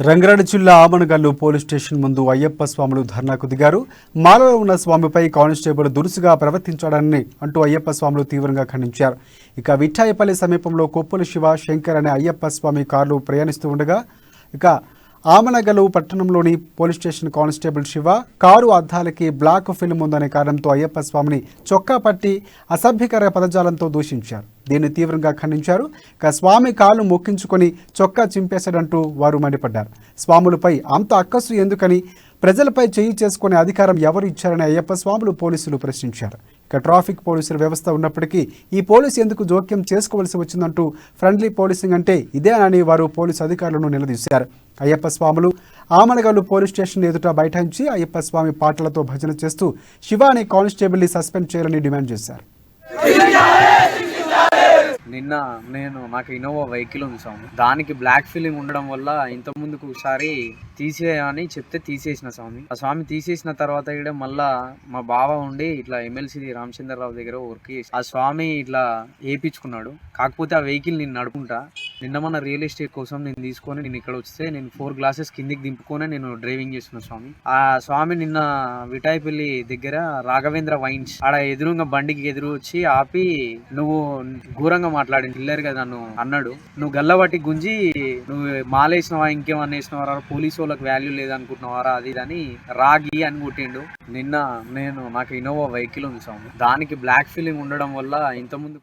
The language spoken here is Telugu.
రంగారెడ్డి జిల్లా ఆమనగల్లు పోలీస్ స్టేషన్ ముందు అయ్యప్ప స్వాములు ధర్నాకు దిగారు. మాలలో ఉన్న స్వామిపై కానిస్టేబుల్ దురుసుగా ప్రవర్తించాడని అంటూ అయ్యప్ప స్వాములు తీవ్రంగా ఖండించారు. ఇక విఠాయపల్లి సమీపంలో కొప్పుల శివ, శంకర్ అనే అయ్యప్ప స్వామి కార్లు ప్రయాణిస్తూ ఉండగా ఆమనగల్లు పట్టణంలోని police station constable Shiva car అద్దాలకి బ్లాక్ ఫిల్మ్ ఉందనే కారణంతో అయ్యప్ప స్వామిని చొక్కా పట్టి అసభ్యకర పదజాలంతో దూషించారు. దీన్ని తీవ్రంగా ఖండించారు. ఇక స్వామి కాలు మొక్కించుకొని చొక్కా చింపేశాడంటూ వారు మండిపడ్డారు. స్వాములపై అంత అక్కసు ఎందుకని, ప్రజలపై చేయి చేసుకునే అధికారం ఎవరు ఇచ్చారని అయ్యప్ప స్వాములు పోలీసులు ప్రశ్నించారు. ఇక ట్రాఫిక్ పోలీసుల వ్యవస్థ ఉన్నప్పటికీ ఈ పోలీసు ఎందుకు జోక్యం చేసుకోవలసి వచ్చిందంటూ ఫ్రెండ్లీ పోలీసింగ్ అంటే ఇదేనని వారు పోలీసు అధికారులను నిలదీశారు. అయ్యప్ప స్వాములు ఆమనగల్లు పోలీస్ స్టేషన్ ఎదుట బైఠాయించి అయ్యప్ప స్వామి పాటలతో భజన చేస్తూ శివ అనే కానిస్టేబుల్ని సస్పెండ్ చేయాలని డిమాండ్ చేశారు. నిన్న నాకు ఇన్నోవా వెహికల్ ఉంది స్వామి, దానికి బ్లాక్ ఫిలిం ఉండడం వల్ల ఇంత ముందుకు ఒకసారి తీసేయని చెప్తే తీసేసిన స్వామి. ఆ స్వామి తీసేసిన తర్వాత ఇక్కడ మళ్ళా మా బావ ఉండి ఇట్లా ఎమ్మెల్సీ రామచంద్రరావు దగ్గర వర్క్ చేసి ఆ స్వామి ఇట్లా వేయించుకున్నాడు. కాకపోతే ఆ వెహికల్ నేను నడుపుకుంటా నిన్న మన రియల్ ఎస్టేట్ కోసం నేను తీసుకొని నేను ఇక్కడ వస్తే నేను 4 గ్లాసెస్ కిందికి దింపుకొని నేను డ్రైవింగ్ చేస్తున్నా స్వామి. ఆ స్వామి నిన్న విఠాయిపల్లి దగ్గర రాఘవేంద్ర వైన్స్ ఆడ ఎదురుగా బండికి ఎదురు వచ్చి ఆపి నువ్వు ఘోరంగా మాట్లాడి పిల్లరుగా నన్ను అన్నాడు. నువ్వు గల్లబట్టి గుంజి నువ్వు మాలేసినవా ఇంకేమన్నా వేసినవారా, పోలీసు వాళ్ళకి వాల్యూ లేదనుకుంటున్నావారా, అది అని రాగి అని కొట్టిండు. నిన్న నాకు ఇన్నోవా వెహికల్ ఉంది స్వామి, దానికి బ్లాక్ ఫిలిం ఉండడం వల్ల ఇంత ముందు